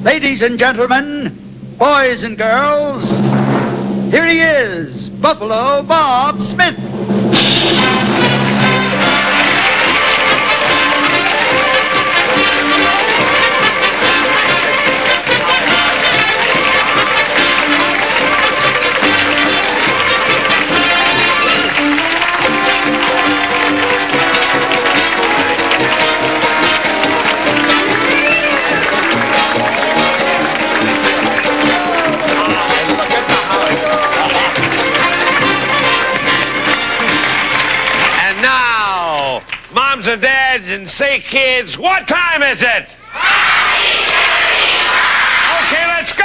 Ladies and gentlemen, boys and girls, here he is, Buffalo Bob Smith. Moms and dads and say kids, what time is it? Okay, let's go.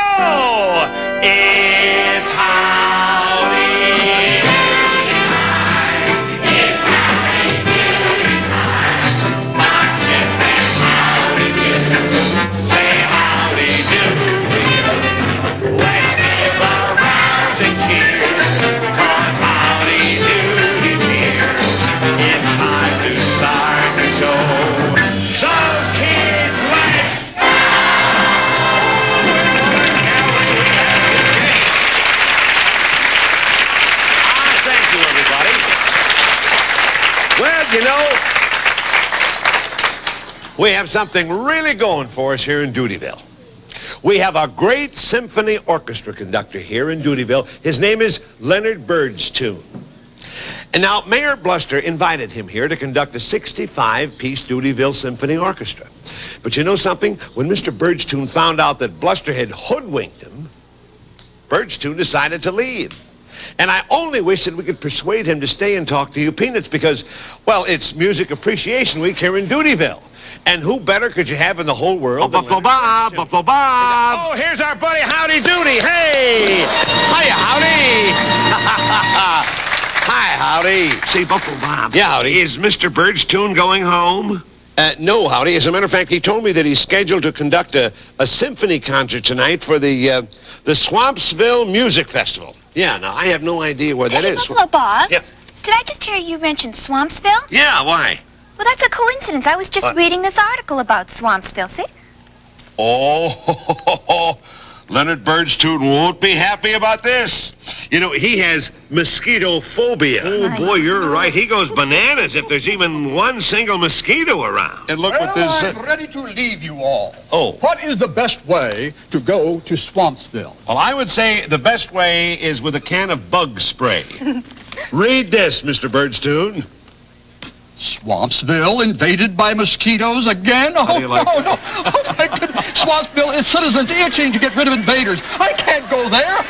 It's Howdy. It's Howdy Doody time. Mark Smith and Howdy Doody. Say Howdy Doody. Let's give a round of cheers, 'cause Howdy Doody's here. It's time to start the show. So kids, let's go! Thank you, everybody. Well, you know, we have something really going for us here in Doodyville. We have a great symphony orchestra conductor here in Doodyville. His name is Leonard Birdstoon. And now, Mayor Bluster invited him here to conduct a 65-piece Doodyville Symphony Orchestra. But you know something? When Mr. Birdstoon found out that Bluster had hoodwinked him, Birdstoon decided to leave. And I only wish that we could persuade him to stay and talk to you peanuts because, well, it's Music Appreciation Week here in Doodyville. And who better could you have in the whole world than Buffalo Bob, Buffalo Bob. Oh, here's our buddy Howdy Doody. Hey! Hiya, Howdy! Hi, Howdy. Say, Buffalo Bob. Yeah, Howdy. Is Mr. Birdstoon going home? No, Howdy. As a matter of fact, he told me that he's scheduled to conduct a symphony concert tonight for the Swampsville Music Festival. Yeah, now, I have no idea where that is. Buffalo Bob? Yep. Did I just hear you mention Swampsville? Yeah, why? Well, that's a coincidence. I was just reading this article about Swampsville, see? Oh, Leonard Birdstoon won't be happy about this. You know, he has mosquito phobia. Oh, boy, you're right. He goes bananas if there's even one single mosquito around. And look what this... I'm ready to leave you all. Oh. What is the best way to go to Swampsville? Well, I would say the best way is with a can of bug spray. Read this, Mr. Birdstoon. Swampsville invaded by mosquitoes again? Oh, do you like no. Oh, my goodness. Swampsville is citizens itching to get rid of invaders. I can't go there.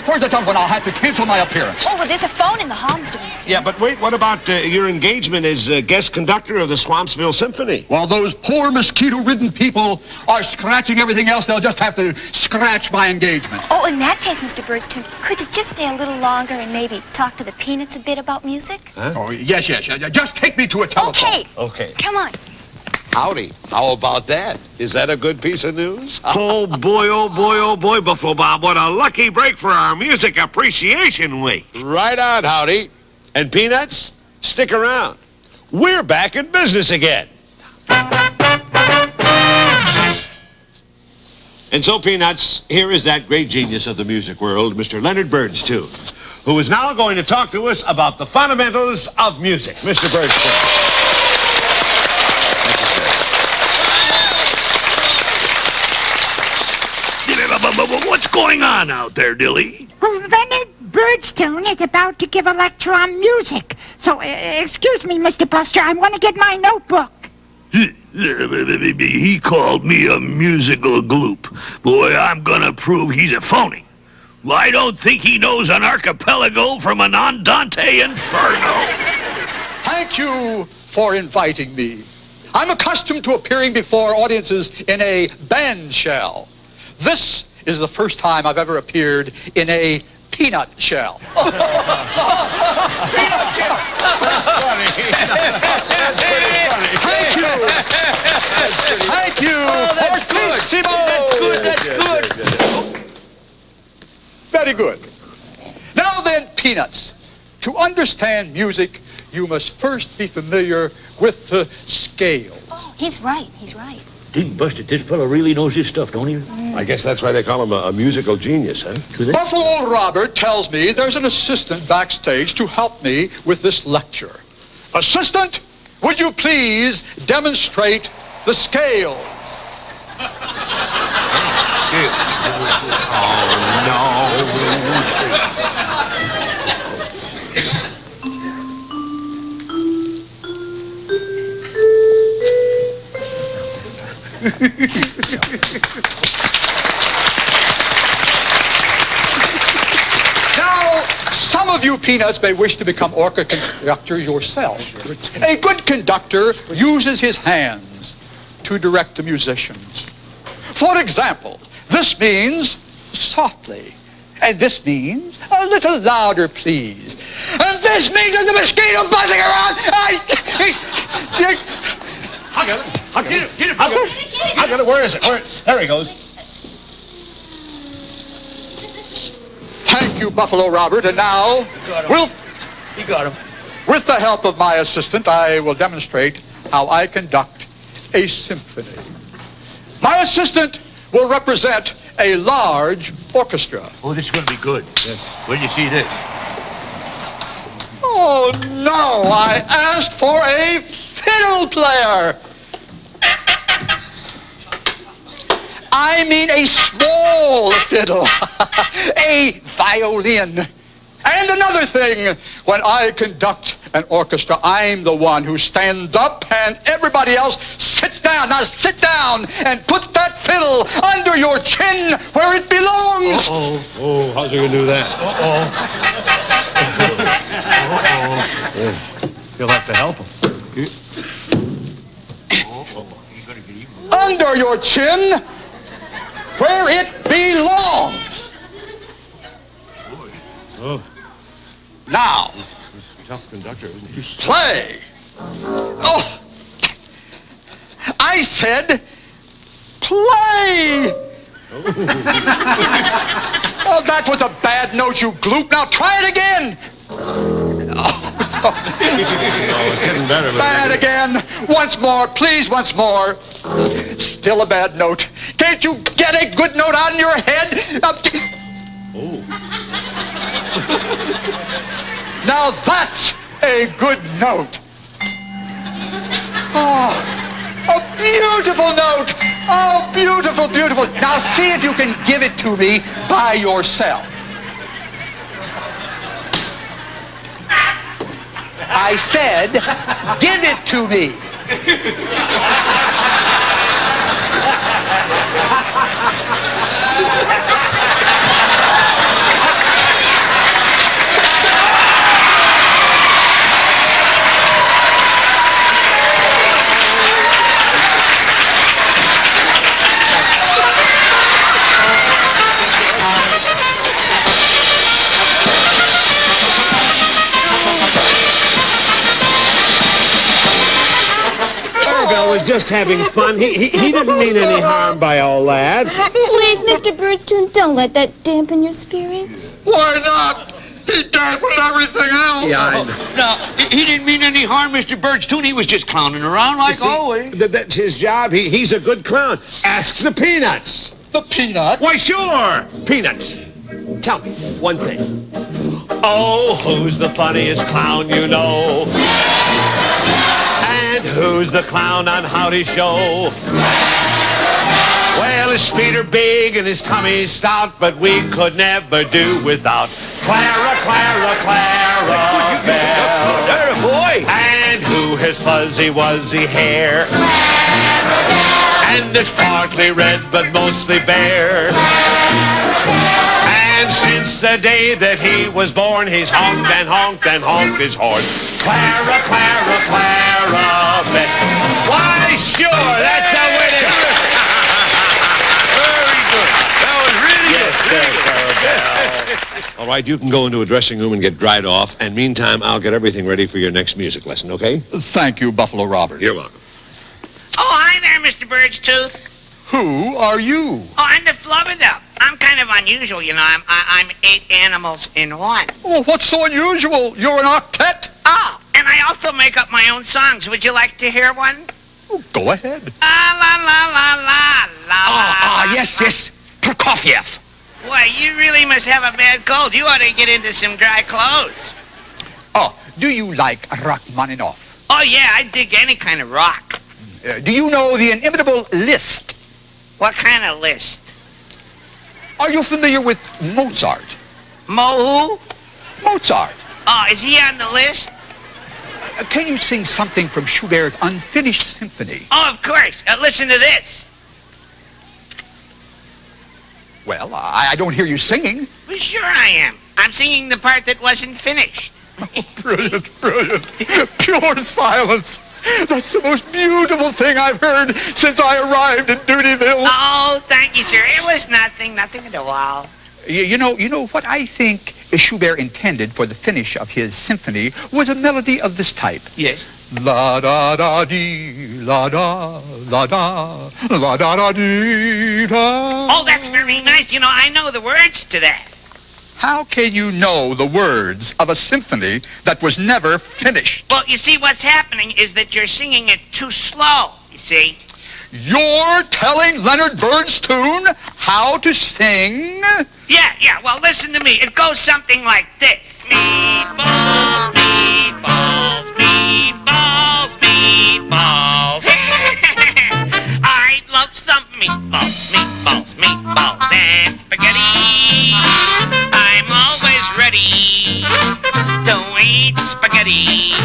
Where's the telephone? I'll have to cancel my appearance. Oh, well, there's a phone in the hall, Mr. Winston. Yeah, but wait, what about your engagement as guest conductor of the Swampsville Symphony? While those poor mosquito-ridden people are scratching everything else, they'll just have to scratch my engagement. Oh, in that case, Mr. Birdstoon, could you just stay a little longer and maybe talk to the Peanuts a bit about music? Huh? Oh, yes. Just take me to a telephone. Okay. Come on. Howdy. How about that? Is that a good piece of news? Oh, boy, Buffalo Bob. What a lucky break for our Music Appreciation Week. Right on, Howdy. And Peanuts, stick around. We're back in business again. And so, Peanuts, here is that great genius of the music world, Mr. Leonard Birdstoon, who is now going to talk to us about the fundamentals of music. Mr. Birdstoon. What's going on out there, Dilly? Well, Leonard Birdstoon is about to give a lecture on music. So, excuse me, Mr. Buster, I want to get my notebook. He called me a musical gloop. Boy, I'm gonna prove he's a phony. Well, I don't think he knows an archipelago from an andante inferno. Thank you for inviting me. I'm accustomed to appearing before audiences in a band shell. This is the first time I've ever appeared in a peanut shell. Peanut shell! That's funny. That's pretty funny. Thank you. Thank you. Oh, that's good. That's good. Very good. Now then, Peanuts. To understand music, you must first be familiar with the scale. Oh, he's right. Dang, Buster, this fellow really knows his stuff, don't he? I guess that's why they call him a musical genius, huh? Buffalo Robert tells me there's an assistant backstage to help me with this lecture. Assistant, would you please demonstrate the scales? Now, some of you peanuts may wish to become orchestra conductors yourself. A good conductor uses his hands to direct the musicians. For example, this means softly. And this means a little louder, please. And this means there's a mosquito buzzing around. I got it. Get it. I got it. Where is it? There he goes. Thank you, Buffalo Robert. And now, You got him. with the help of my assistant, I will demonstrate how I conduct a symphony. My assistant will represent a large orchestra. Oh, this is going to be good. Yes. Where did you see this? Oh, no, I asked for a fiddle player. I mean a small fiddle, a violin. And another thing, when I conduct an orchestra, I'm the one who stands up and everybody else sits down. Now sit down and put that fiddle under your chin where it belongs. Oh, how's he going to do that? You'll have to help him. Under your chin where it belongs. Oh, Now, he's a tough conductor, isn't he? play. Oh, I said play. Oh, that was a bad note, you gloop. Now try it again. Oh, it's getting better. Bad again. Once more, please, once more. Still a bad note. Can't you get a good note out in your head? Now that's a good note. Oh, a beautiful note. Oh, beautiful, beautiful. Now see if you can give it to me by yourself. I said, give it to me. Was just having fun. He didn't mean any harm by all that. Please, Mr. Birdstone, don't let that dampen your spirits. Why not? He dampened everything else. Yeah, I know. No, he didn't mean any harm, Mr. Birdstone. He was just clowning around like always. That's his job. He's a good clown. Ask the Peanuts. The peanut? Why, sure. Peanuts, tell me one thing. Oh, who's the funniest clown you know? And who's the clown on Howdy Show? Well, his feet are big and his tummy's stout, but we could never do without Clara, Clara, Clara Bell. There, boy. And who has fuzzy wuzzy hair? And it's partly red but mostly bare. And since the day that he was born, he's honked and honked and honked his horn. Clara, Clara, Clara Bell. Why, sure, that's a way to... Very good. That was really good. Clara Bell. All right, you can go into a dressing room and get dried off. And meantime, I'll get everything ready for your next music lesson, okay? Thank you, Buffalo Robert. You're welcome. Oh, hi there, Mr. Birdstooth. Who are you? Oh, I'm the Flubadub. I'm kind of unusual, you know. I'm 8 animals in one. Well, what's so unusual? You're an octet? Oh, and I also make up my own songs. Would you like to hear one? Oh, go ahead. La la la la la la. Yes. Prokofiev. Why, you really must have a bad cold. You ought to get into some dry clothes. Oh, do you like Rachmaninoff? Oh, yeah, I dig any kind of rock. Do you know the inimitable Liszt? What kind of list? Are you familiar with Mozart? Mo who? Mozart. Oh, is he on the list? Can you sing something from Schubert's Unfinished Symphony? Oh, of course. Listen to this. Well, I don't hear you singing. Well, sure I am. I'm singing the part that wasn't finished. Brilliant. Pure silence. That's the most beautiful thing I've heard since I arrived in Doodyville. Oh, thank you, sir. It was nothing at all. You know what I think Schubert intended for the finish of his symphony was a melody of this type. Yes. La da da dee, la da, la da, la da da dee da. Oh, that's very nice. You know, I know the words to that. How can you know the words of a symphony that was never finished? Well, you see, what's happening is that you're singing it too slow, you see. You're telling Leonard Bird's tune how to sing? Yeah, well, listen to me. It goes something like this. Meatballs, meatballs, meatballs, meatballs. I love some meatballs, meatballs, meatballs, and spaghetti. I'm always ready to eat spaghetti.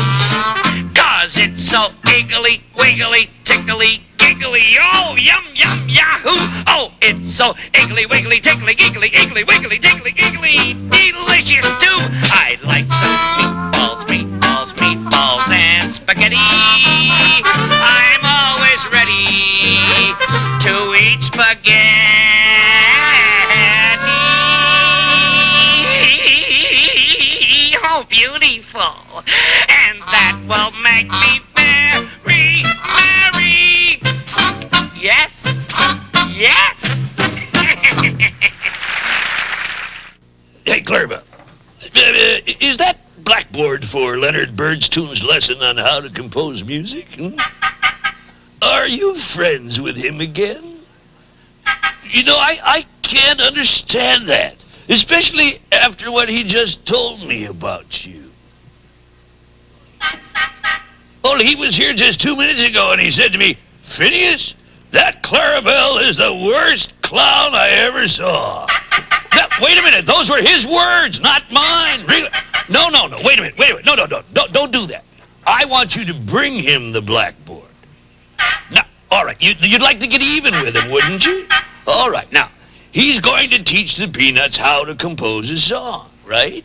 'Cause it's so giggly, wiggly, tickly, giggly. Oh, yum, yum, yahoo. Oh, it's so iggly, wiggly, tickly, giggly, iggly, wiggly, tickly, giggly. Delicious, too. I like some meatballs, meatballs, meatballs, and spaghetti. I'm always ready to eat spaghetti. Oh, beautiful. And that will make me very merry. Yes. Hey, Clarabelle, is that blackboard for Leonard Bird's tunes lesson on how to compose music? Are you friends with him again? You know, I can't understand that, especially after what he just told me about you. Only he was here just 2 minutes ago and he said to me, Phineas, that Clarabelle is the worst clown I ever saw. Now, wait a minute, those were his words, not mine. Really? No, wait a minute. No, don't do that. I want you to bring him the blackboard. Now, all right, you'd like to get even with him, wouldn't you? All right, now, he's going to teach the Peanuts how to compose a song, right?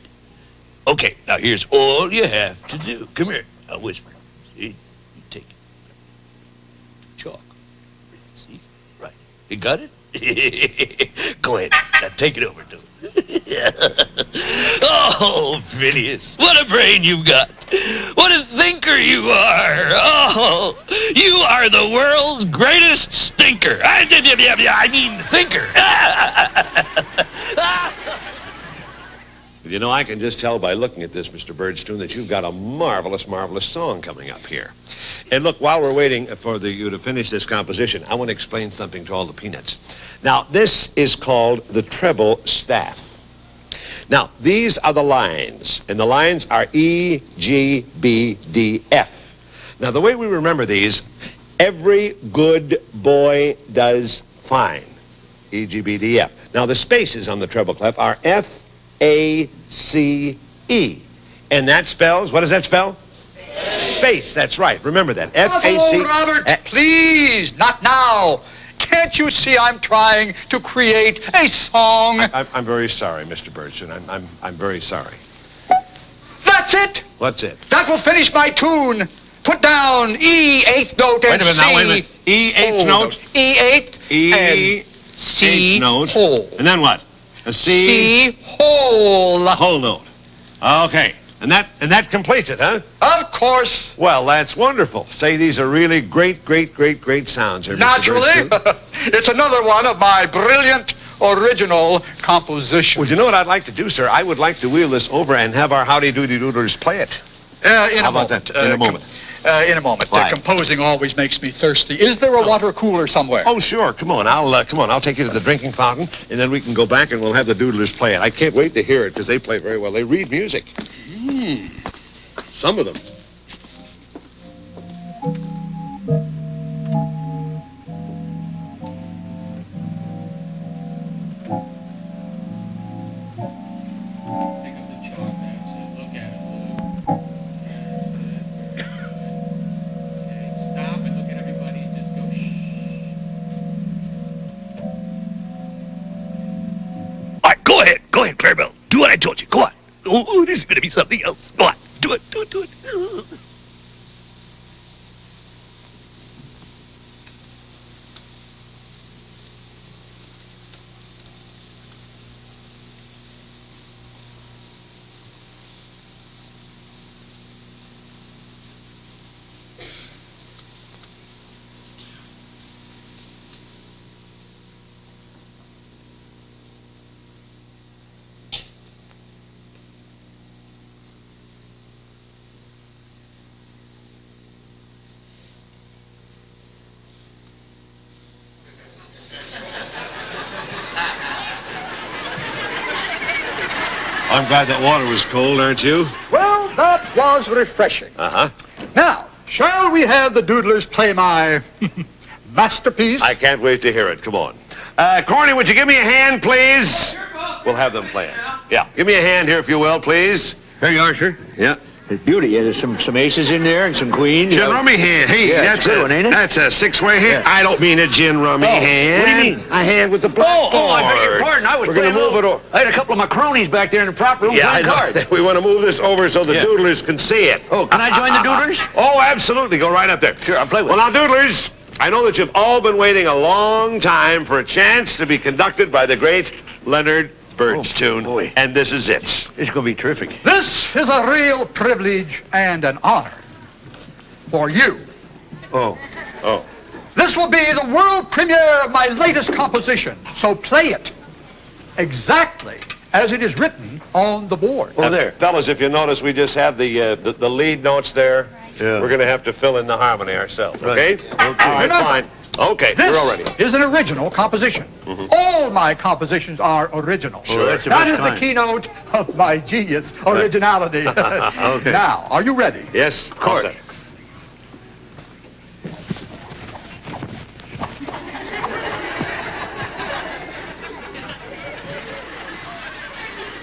Okay, now here's all you have to do. Come here, I'll whisper. See, you take it. Chalk. See? Right. You got it? Go ahead. Now take it over to him. Oh, Phineas, what a brain you've got. What a thinker you are. Oh, you are the world's greatest stinker. I mean, thinker. You know, I can just tell by looking at this, Mr. Birdstone, that you've got a marvelous, marvelous song coming up here. And look, while we're waiting for you to finish this composition, I want to explain something to all the Peanuts. Now, this is called the treble staff. Now, these are the lines, and the lines are E, G, B, D, F. Now, the way we remember these, every good boy does fine. E, G, B, D, F. Now, the spaces on the treble clef are F, A, C, E. And that spells, what does that spell? Space, that's right. Remember that. F, A, C. Oh, Robert, please, not now. Can't you see I'm trying to create a song? I'm very sorry, Mr. Birdstone. I'm very sorry. That's it. What's it? That will finish my tune. Put down E, eighth note, and Wait a minute, C. now, wait a minute. E, eighth note. E, eighth, E, and C, eighth note. whole. And then what? A C, C, whole. whole note. Okay. And that completes it, huh? Of course. Well, that's wonderful. Say these are really great, great, great, great sounds here, Mr. Naturally. Birdstone. It's another one of my brilliant original compositions. Well, you know what I'd like to do, sir? I would like to wheel this over and have our Howdy Doody Doodlers play it. In How a about moment. that? In a moment. In a moment. Why? Composing always makes me thirsty. Is there a water cooler somewhere? Oh, sure. Come on. I'll take you to the drinking fountain, and then we can go back and we'll have the Doodlers play it. I can't wait to hear it because they play very well. They read music. Some of them. All right, go ahead, Clarabelle. Do what I told you. Go on. Oh, this is gonna be something else. Go on, do it. I'm glad that water was cold, aren't you? Well, that was refreshing. Uh-huh. Now, shall we have the Doodlers play my masterpiece? I can't wait to hear it. Come on. Corny, would you give me a hand, please? We'll have them play it. Yeah. Give me a hand here, if you will, please. Here you are, sir. Yeah. It's beauty. There's some aces in there and some queens. Gin rummy hand. Hey, Yeah, that's it's a good one, ain't it? That's a six-way hand. Yeah. I don't mean a gin rummy hand. what do you mean? A hand with the blackboard. Oh, I beg your pardon. I was We're gonna playing move it little- over. I had a couple of my cronies back there in the prop room Yeah, I playing know. cards. We want to move this over so the Yeah. Doodlers can see it. Oh, can I join the Doodlers? Oh, absolutely. Go right up there. Sure, I'll play with Well, now, Doodlers, I know that you've all been waiting a long time for a chance to be conducted by the great Leonard Birdstone. Oh, boy. And this is it. It's going to be terrific. This is a real privilege and an honor for you. Oh. Oh. This will be the world premiere of my latest composition, so play it exactly as it is written on the board. Oh, there. Fellas, if you notice, we just have the lead notes there. Yeah. We're going to have to fill in the harmony ourselves, okay? Right. All right, Remember, fine. Okay, This you're all ready. is an original composition. All my compositions are original. Sure. That's the That best is the kind. keynote of my genius, originality. Okay. Now, are you ready? Yes, of course.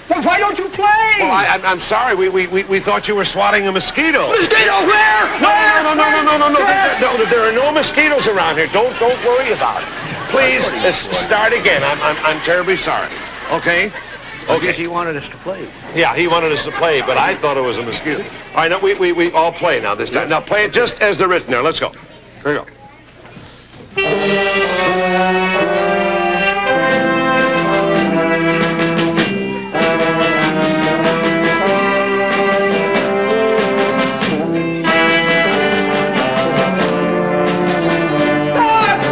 Well, why don't you play? Well, I'm sorry. We thought you were swatting a mosquito. Mosquito, where? No. There are no mosquitoes around here. Don't worry about it. Please, start again. I'm terribly sorry. Okay? I guess he wanted us to play. Yeah, he wanted us to play, but I thought it was a mosquito. All right, now we all play now this time. Now play it just as they're written there. Let's go. Here we go.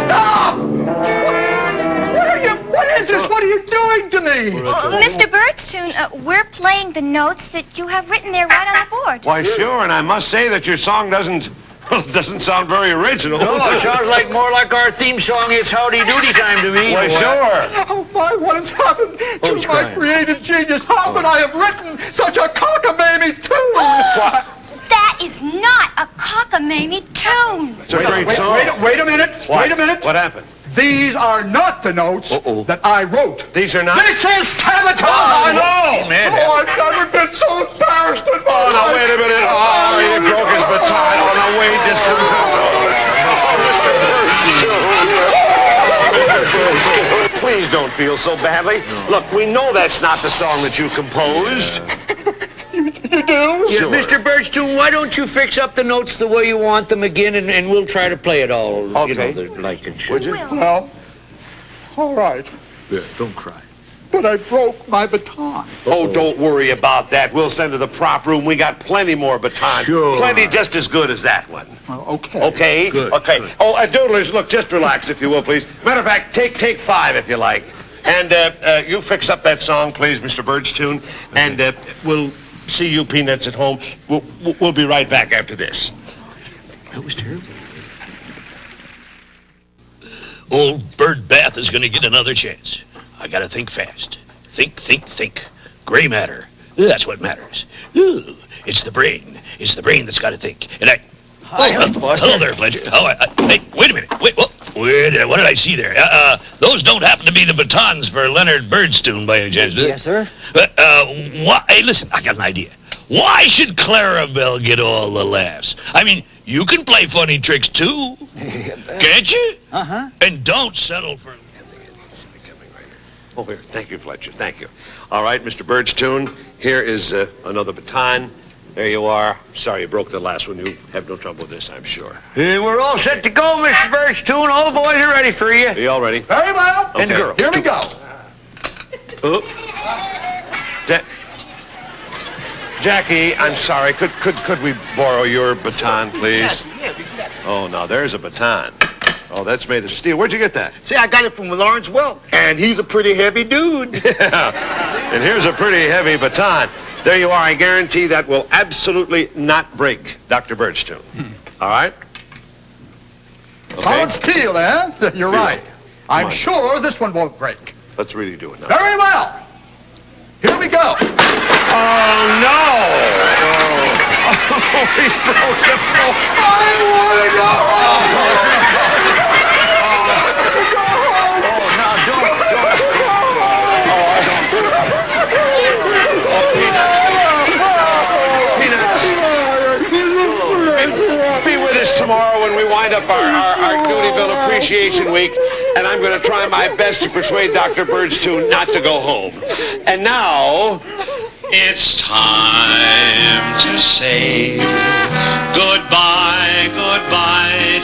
Stop! What is this? What are you doing to me? Mr. Birdstone, we're playing the notes that you have written there right on the board. Why, sure, and I must say that your song doesn't sound very original. No, it sounds like more like our theme song. It's Howdy Doody time to me. Why, sure. Oh, my, what has happened to he's my crying. creative genius? How could I have written such a cockamamie tune? That is not a cockamamie tune. It's a great song. Wait a minute. What? Wait a minute. What happened? These are not the notes that I wrote. These are not. This is sabotage! I know! Man, Oh, I've never been so embarrassed in my Oh, now, life. wait a minute. Oh, he broke his baton. Oh, now, wait just a minute. Please don't feel so badly. Look, we know that's not the song that you composed. You do? Yeah, Sure. Mr. Birdstone, why don't you fix up the notes the way you want them again, and we'll try to play it all, Okay. like it should. Would you? Well, all right. Yeah, don't cry. But I broke my baton. Oh, don't worry about that. We'll send to the prop room. We got plenty more batons. Sure. Plenty just as good as that one. Well, okay. Okay? Good, Okay. good. Oh, Doodlers, look, just relax, if you will, please. Matter of fact, take five, if you like. And you fix up that song, please, Mr. Birdstone. And we'll see you peanuts at home. We'll be right back after this. That was terrible. Old Bird Bath is going to get another chance. I got to think fast. Think. Gray matter. That's what matters. Ooh, it's the brain. It's the brain that's got to think. And I... Hi, Mr. Buster. Hello there, Fletcher. Hey, wait a minute. What did I see there? Those don't happen to be the batons for Leonard Birdstoon by any chance, do they? Yes, sir. Hey, listen, I got an idea. Why should Clarabelle get all the laughs? I mean, you can play funny tricks, too. Can't you? Uh-huh. And don't settle for... Oh, here. Thank you, Fletcher. Thank you. All right, Mr. Birdstoon, here is another baton. There you are. Sorry you broke the last one. You have no trouble with this, I'm sure. We're all set to go, Mr. Birdstoon. All the boys are ready for you. Are you all ready? Very well. And the girl. Here we go. Oh. Jackie, I'm sorry. Could we borrow your baton, please? Oh, now there's a baton. Oh, that's made of steel. Where'd you get that? See, I got it from Lawrence Welk, and he's a pretty heavy dude. Yeah. And here's a pretty heavy baton. There you are. I guarantee that will absolutely not break, Dr. Birdstoon. All right? Okay. Solid steel, eh? You're right. I'm sure this one won't break. Let's really do it now. Very well. Here we go. Oh, no! Oh, he broke the pole. I want to go home. Be with us tomorrow when we wind up our Doodyville Appreciation Week, and I'm going to try my best to persuade Dr. Birdstoon not to go home. And now, it's time to say goodbye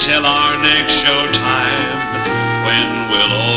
till our next show time, when we'll